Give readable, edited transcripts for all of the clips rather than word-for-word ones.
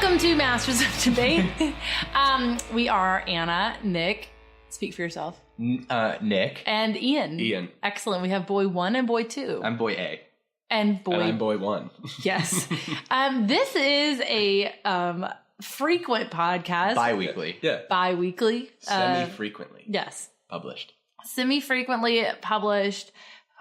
Welcome to Masters of Debate. We are Anna, Nick, speak for yourself. Nick. And Ian. Ian. Excellent. We have boy 1 and boy 2. I'm boy A. And I'm boy 1. Yes. This is a frequent podcast. Bi-weekly. Yeah. Bi-weekly. Semi-frequently. Yes. Published. Semi-frequently published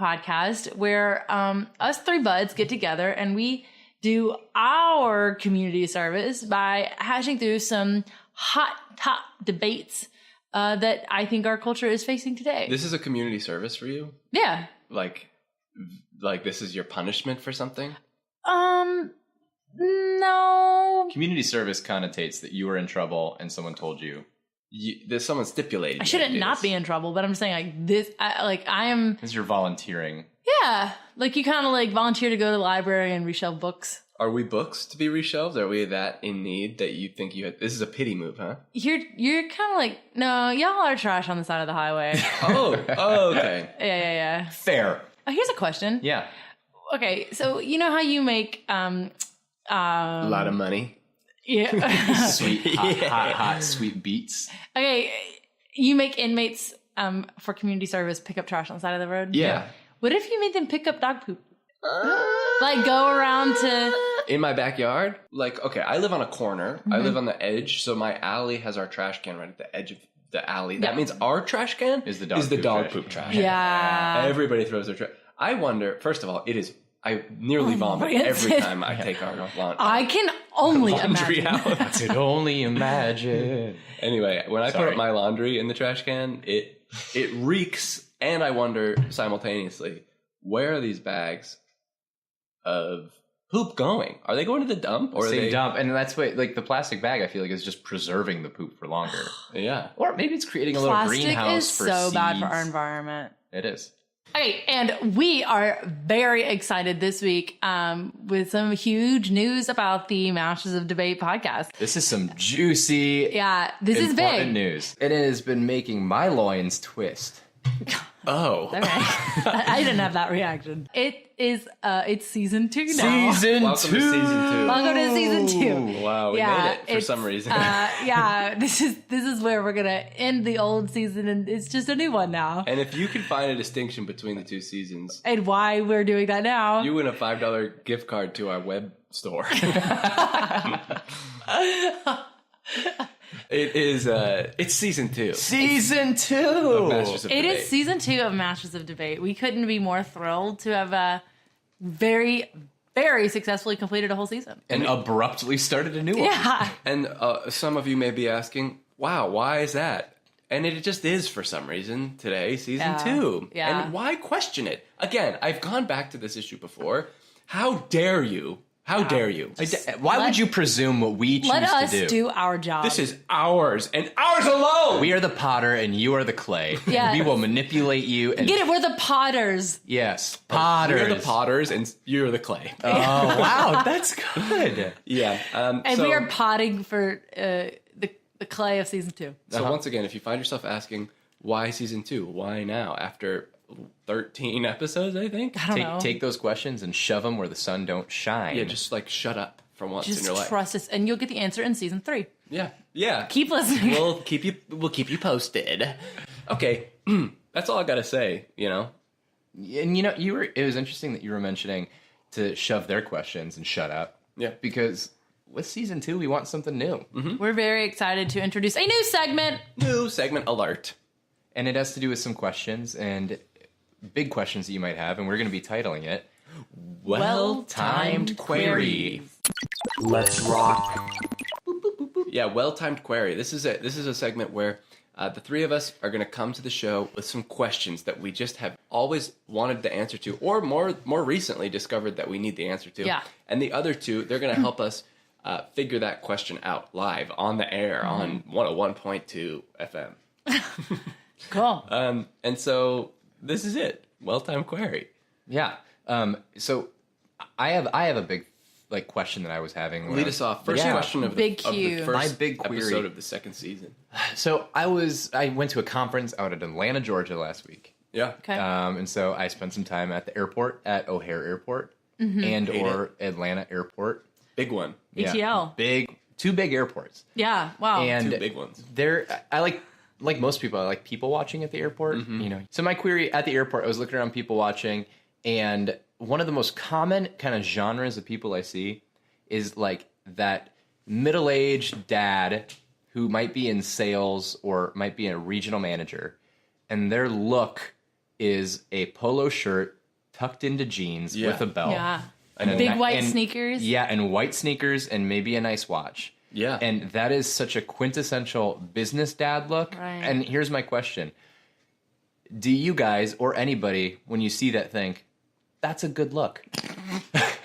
podcast where us three buds get together and we do our community service by hashing through some hot top debates that I think our culture is facing today. This is a community service for you? Yeah. Like this is your punishment for something? No. Community service connotates that you were in trouble and someone told you. There's someone stipulated. I shouldn't not be in trouble, but I'm saying like this, I am. This is your volunteering. Yeah. Like you kind of like volunteer to go to the library and reshelve books. Are we books to be reshelved? Are we that in need that you think you had? This is a pity move, huh? You're kind of like, no, y'all are trash on the side of the highway. Oh, okay. Yeah. Fair. Oh, here's a question. Yeah. Okay, so you know how you make A lot of money. yeah. Sweet, hot, sweet beats. Okay, you make inmates for community service pick up trash on the side of the road. Yeah. What if you made them pick up dog poop? Like go around to In my backyard? Like, okay, I live on a corner. I live on the edge, so my alley has our trash can right at the edge of the alley. That means our trash can Is the dog poop trash. yeah. Everybody throws their trash. I wonder, first of all, I nearly vomit rancid. every time I take our laundry. I can only laundry imagine. out. I could only imagine. Anyway, when I put Sorry. up my laundry in the trash can, it reeks, and I wonder simultaneously, where are these bags of poop going? Are they going to the dump? Or are Same they dump. And that's what, like, the plastic bag, I feel like, is just preserving the poop for longer. Yeah. Or maybe it's creating a little Plastic greenhouse is for so bad seeds. for our environment. It is. Okay, and we are very excited this week with some huge news about the Masters of Debate podcast. This is some juicy, Yeah, this is important big. news. It has been making my loins twist. Oh. Okay. I didn't have that reaction. It's season 2 now. Season Welcome two. to season 2. Welcome to season 2. Wow, we Yeah, made it for it's, some reason. This is where we're gonna end the old season, and it's just a new one now. And if you can find a distinction between the two seasons, And why we're doing that now? you win a $5 gift card to our web store. It's season 2. Season 2. of Masters of It Debate. is season 2 of Masters of Debate. We couldn't be more thrilled to have very, very successfully completed a whole season. And abruptly started a new one. Yeah. And some of you may be asking, wow, why is that? And it just is for some reason today, season Yeah. 2. Yeah. And why question it? Again, I've gone back to this issue before. How dare you? How dare you? Why would you presume what we choose Let us to do? do our job. This is ours and ours alone. We are the potter and you are the clay. Yes. We will manipulate you. And Get it? We're the Potters. Yes, potters. We're the potters and you're the clay. Oh wow, that's good. Yeah. And we are potting for the clay of season 2. So once again, if you find yourself asking, why season 2? Why now? After 13 episodes, I think? I don't know. Take those questions and shove them where the sun don't shine. Yeah, just like shut up for once Just in your life. trust us, and you'll get the answer in season 3. Yeah. Yeah. Keep listening. We'll keep you posted. Okay. That's all I gotta say, you know? And you know, it was interesting that you were mentioning to shove their questions and shut up. Yeah. Because with season 2, we want something new. Mm-hmm. We're very excited to introduce a new segment. New segment alert. And it has to do with some questions and big questions that you might have, and we're going to be titling it Well-Timed Query. Let's rock. Yeah, well-timed query. This is a segment where the three of us are going to come to the show with some questions that we just have always wanted the answer to, or more recently discovered that we need the answer to. Yeah. And the other two, they're going to help us figure that question out live on the air on 101.2 FM. Cool. And so this is it. Well-timed query. Yeah. So I have a big question that I was having. Lead us off. First question of Big the Q. first My big query. episode of the second season. So I went to a conference out at Atlanta, Georgia last week. Yeah. Okay. And so I spent some time at the airport, at O'Hare Airport and or Atlanta Airport. Big one. ATL. Big two big airports. Yeah. Wow. And Two big ones. I like most people, I like people watching at the airport. You know, so my query at the airport, I was looking around people watching, and one of the most common kind of genres of people I see is like that middle-aged dad who might be in sales or might be a regional manager, and their look is a polo shirt tucked into jeans with a belt. Yeah. And Big white sneakers. Yeah, and white sneakers and maybe a nice watch. Yeah. And that is such a quintessential business dad look. Right. And here's my question. Do you guys or anybody, when you see that, think, that's a good look?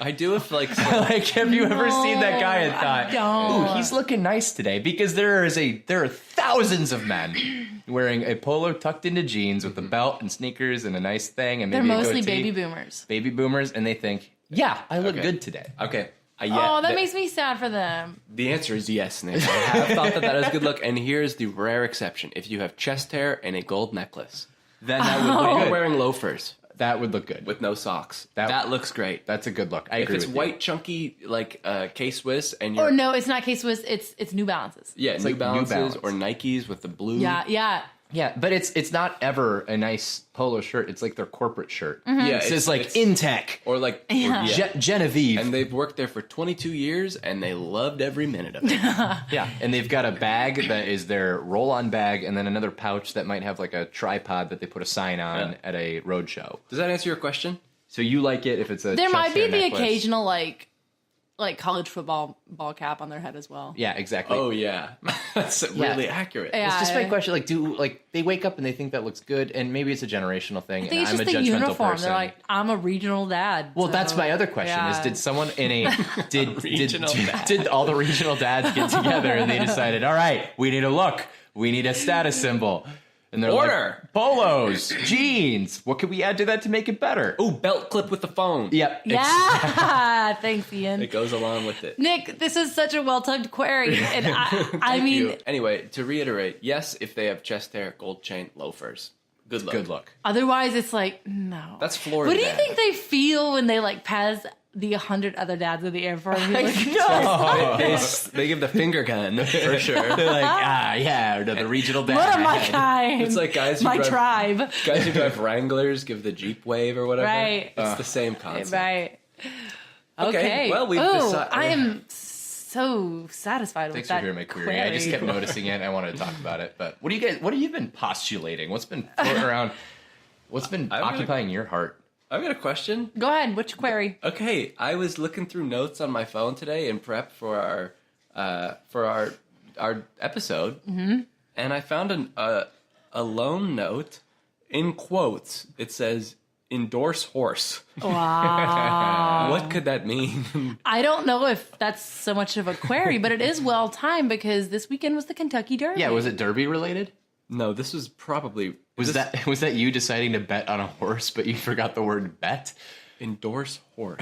I do if like Like, have you ever seen that guy and thought, don't. ooh, he's looking nice today? Because there are thousands of men wearing a polo tucked into jeans with a belt and sneakers and a nice thing. And They're maybe a mostly goatee. baby boomers. Baby boomers, and they think, yeah, I look Okay. good today. okay. Oh, that makes me sad for them. The answer is yes, Nick. I have thought that is a good look, and here's the rare exception: if you have chest hair and a gold necklace, Then that would or look you're good. wearing loafers That would look good. with no socks, That- that looks great. That's a good look. I If agree it's with white, chunky, like K-Swiss, and you're Or no, it's not K-Swiss. It's New Balances. yeah, New like New Balances Balance. or Nikes with the blue. Yeah. you. Yeah, but it's not ever a nice polo shirt. It's like their corporate shirt. Mm-hmm. yeah, It says like Intech, or like Yeah. Genevieve. and they've worked there for 22 years, and they loved every minute of it. Yeah, and they've got a bag that is their roll-on bag, and then another pouch that might have like a tripod that they put a sign on Yeah. at a road show. Does that answer your question? So you like it if it's a There chest might be hair the necklace. occasional like college football ball cap on their head as well. Yeah, exactly. Oh yeah, that's really accurate. Yeah. It's just my question. Like, they wake up and they think that looks good, and maybe it's a generational thing. I think and it's I'm just a the judgmental uniform. person. They're like, I'm a regional dad. Well, so, that's my other question: is yeah. did someone in a Regional dad. did all the regional dads get together and they decided, all right, we need a look, we need a status symbol, and they're Order. like, polos, jeans. What could we add to that to make it better? Ooh, belt clip with the phone. Yep. Yeah. Thanks, Ian. It goes along with it. Nick, this is such a well-tugged query, and I mean, You. Anyway, to reiterate, yes, if they have chest hair, gold chain, loafers, good look. Good look. otherwise it's like no. That's Florida. What do you dad. think they feel when they like pass the 100 other dads at the airport? And be like, They give the finger gun for sure. They're like, yeah, or the regional dad. what am I kind? It's like guys who my drive, tribe. guys who drive Wranglers give the Jeep wave or whatever. Right. It's the same concept. Right. Okay, well, we've Ooh, decided- I am so satisfied Thanks with that. for hearing my query. I just kept noticing it. And I wanted to talk about it. But what have you been postulating? What's been floating around? What's been I'm gonna- occupying your heart? I've got a question. Go ahead. What's your query? Okay, I was looking through notes on my phone today in prep for our episode, and I found a loan note in quotes. It says endorse horse. Wow. What could that mean? I don't know if that's so much of a query, but it is well timed because this weekend was the Kentucky Derby. Yeah, was it Derby related? No, this was probably Was that you deciding to bet on a horse, but you forgot the word bet? endorse horse.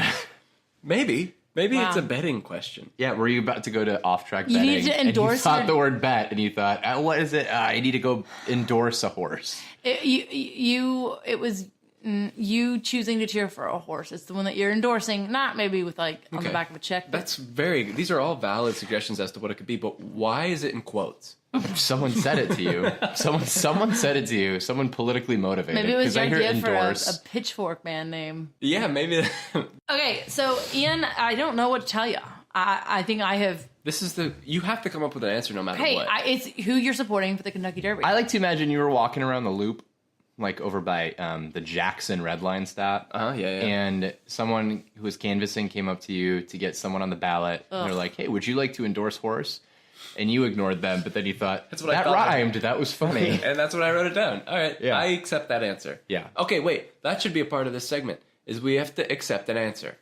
Maybe it's a betting question. Yeah, were you about to go to off-track You betting? need to and endorse you thought your- the word bet, and you thought, what is it? I need to go endorse a horse. It was you choosing to cheer for a horse. It's the one that you're endorsing, not maybe with like on the Okay. back of a check. but- These are all valid suggestions as to what it could be, but why is it in quotes? Someone said it to you. Someone said it to you. Someone politically motivated. Maybe it was 'Cause your I hear idea for a endorse. pitchfork band name. Yeah, maybe. Okay, so Ian, I don't know what to tell you. I think I have. You have to come up with an answer no matter Hey, what. it's who you're supporting for the Kentucky Derby. I like to imagine you were walking around the loop, like over by the Jackson Red Line stop. Yeah. And someone who was canvassing came up to you to get someone on the ballot. And they're like, hey, would you like to endorse horse? And you ignored them, but then you thought, That's what I that thought. rhymed. That was funny. And that's what I wrote it down. All right, Yeah. I accept that answer. Yeah. Okay, wait. That should be a part of this segment. Is we have to accept an answer,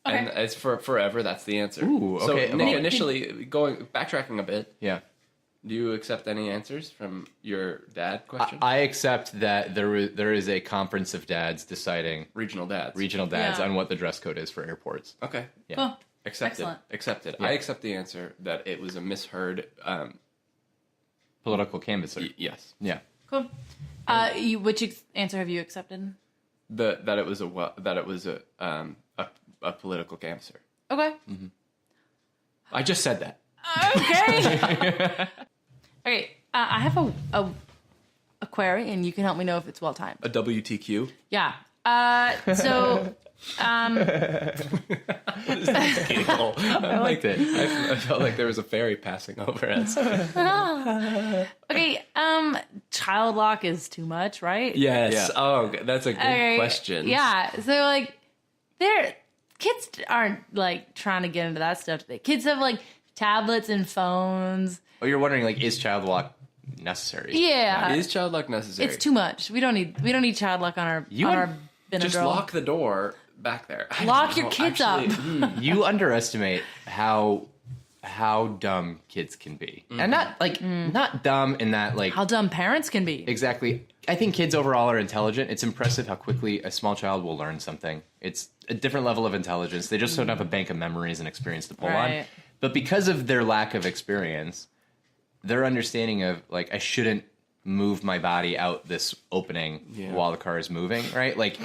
Okay. and it's for forever. That's the answer. Ooh, okay. So Nick, Well- initially backtracking a bit, Yeah. do you accept any answers from your dad question? I accept that there is a conference of dads deciding, Regional dads. regional dads, Yeah. on what the dress code is for airports. Okay. Yeah. Cool. Accepted. Excellent. Accepted. Yeah. I accept the answer that it was a misheard. Political canvasser. Yes. Yeah. Cool. Which answer have you accepted? That it was a political canvasser. Okay. I just said that. Okay. Okay. I have a query, and you can help me know if it's well timed. A WTQ? Yeah. So. I liked it. I felt like there was a ferry passing over us. Okay. Child lock is too much, right? Yes. Yeah. Oh, that's a good question. Yeah. So like, kids aren't like trying to get into that stuff. Kids have like tablets and phones. Oh, you're wondering, like, is child lock necessary? Yeah. Is child lock necessary? It's too much. We don't need child lock on our Benadryl. Just lock the door back there. Lock your kids up. You underestimate how dumb kids can be. And not dumb in that, like, How dumb parents can be. exactly. I think kids overall are intelligent. It's impressive how quickly a small child will learn something. It's a different level of intelligence. They just don't have a bank of memories and experience to pull on. Right. But because of their lack of experience, their understanding of, like, I shouldn't move my body out this opening while the car is moving, right? Like,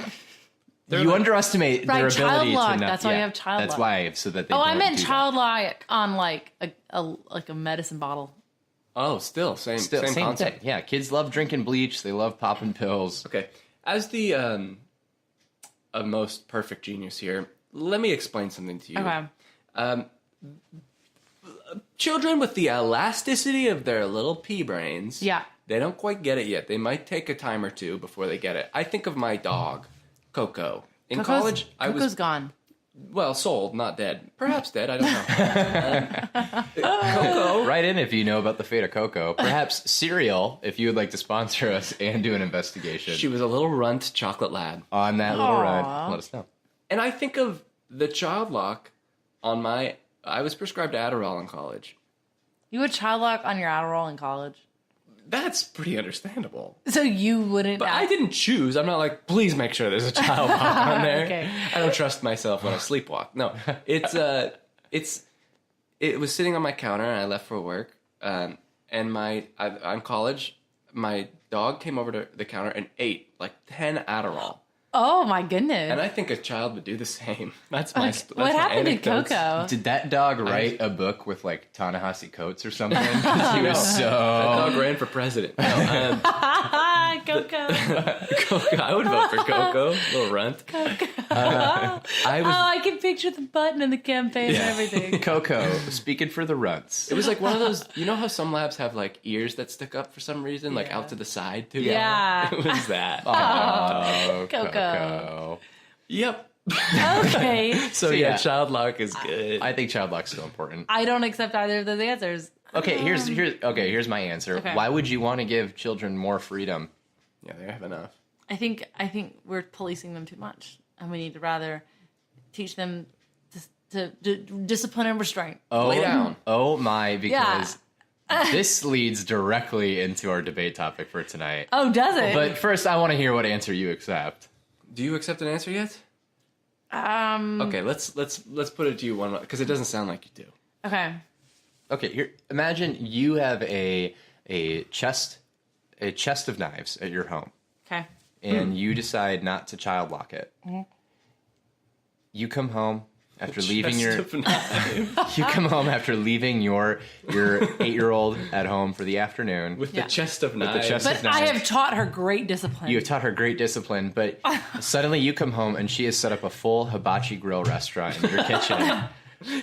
you underestimate their ability child lock. to know. That's why you have child That's lock. why, so that they Oh, I don't meant do child lock on like a medicine bottle. Oh, still same that. Still, same concept. thing. Yeah, kids love drinking bleach. They love popping pills. Okay, as the a most perfect genius here, let me explain something to you. Okay. Children with the elasticity of their little pea brains, Yeah. they don't quite get it yet. They might take a time or two before they get it. I think of my dog, Coco. In college, Coco's gone. well, sold, not dead. Perhaps dead, I don't know. Coco. Write in if you know about the fate of Coco. Perhaps Cereal, if you would like to sponsor us and do an investigation She was a little runt chocolate lab. on that little Aw. run. Let us know. And I think of the child lock on my... I was prescribed Adderall in college. You had child lock on your Adderall in college, That's pretty understandable. so you wouldn't. But I didn't choose. I'm not like, please make sure there's a child lock on there. Okay. I don't trust myself when I sleepwalk. No, it was sitting on my counter and I left for work. And on college, my dog came over to the counter and ate like 10 Adderall. Oh my goodness! And I think a child would do the same. That's my. That's what my happened to anecdotes. Coco? Did that dog write a book with, like, Ta-Nehisi Coates or something? 'Cause he was That dog ran for president. No, Coco. Coco. I would vote for Coco. Little runt. I can picture the button in the campaign and everything. Coco, speaking for the runts. It was like one of those. You know how some labs have like ears that stick up for some reason, like Yeah. out to the side too. Yeah. It was that. Oh, Coco. Yep. Okay. So yeah. yeah, child lock is good. I think child lock's still important. I don't accept either of those answers. Okay, here's my answer. Okay. Why would you want to give children more freedom? Yeah, they have enough. I think we're policing them too much, and we need to rather teach them to discipline and restraint. Oh, Lay down. Oh my, because this leads directly into our debate topic for tonight. Oh, does it? But first, I want to hear what answer you accept. Do you accept an answer yet? Um. Okay, let's put it to you one because it doesn't sound like you do. Okay. Okay, here. Imagine you have a chest of knives at your home, Okay. and you decide not to child lock it. You come home after leaving your you come home after leaving your 8-year-old at home for the afternoon with Yeah. the chest of knives. chest But of I knives. have taught her great discipline. You have taught her great discipline, but suddenly you come home and she has set up a full hibachi grill restaurant in your kitchen.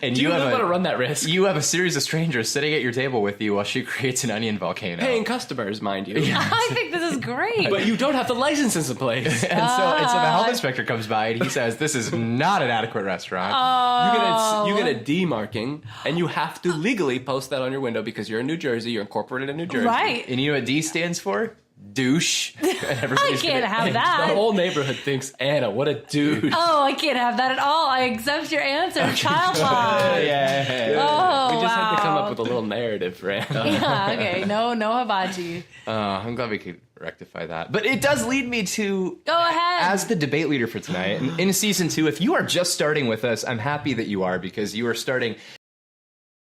And Do you have really want to run that risk? you have a series of strangers sitting at your table with you while she creates an onion volcano. Paying customers, mind you. I think this is great. But you don't have the licenses in place. and so the health inspector comes by and he says, "This is not an adequate restaurant." You get a D marking, and you have to legally post that on your window because you're in New Jersey. You're incorporated in New Jersey. Right. And you know what D stands for? Douche. And I everybody's can't gonna- have The that. whole neighborhood thinks, Anna, what a dude. Oh, I can't have that at all. I accept your answer. Child lock. Yeah. Oh, We just had to come wow. up with a little narrative for Anna. Yeah, okay. No hibachi. I'm glad we could rectify that. But it does lead me to Go ahead. as the debate leader for tonight, in season 2, if you are just starting with us, I'm happy that you are because you are starting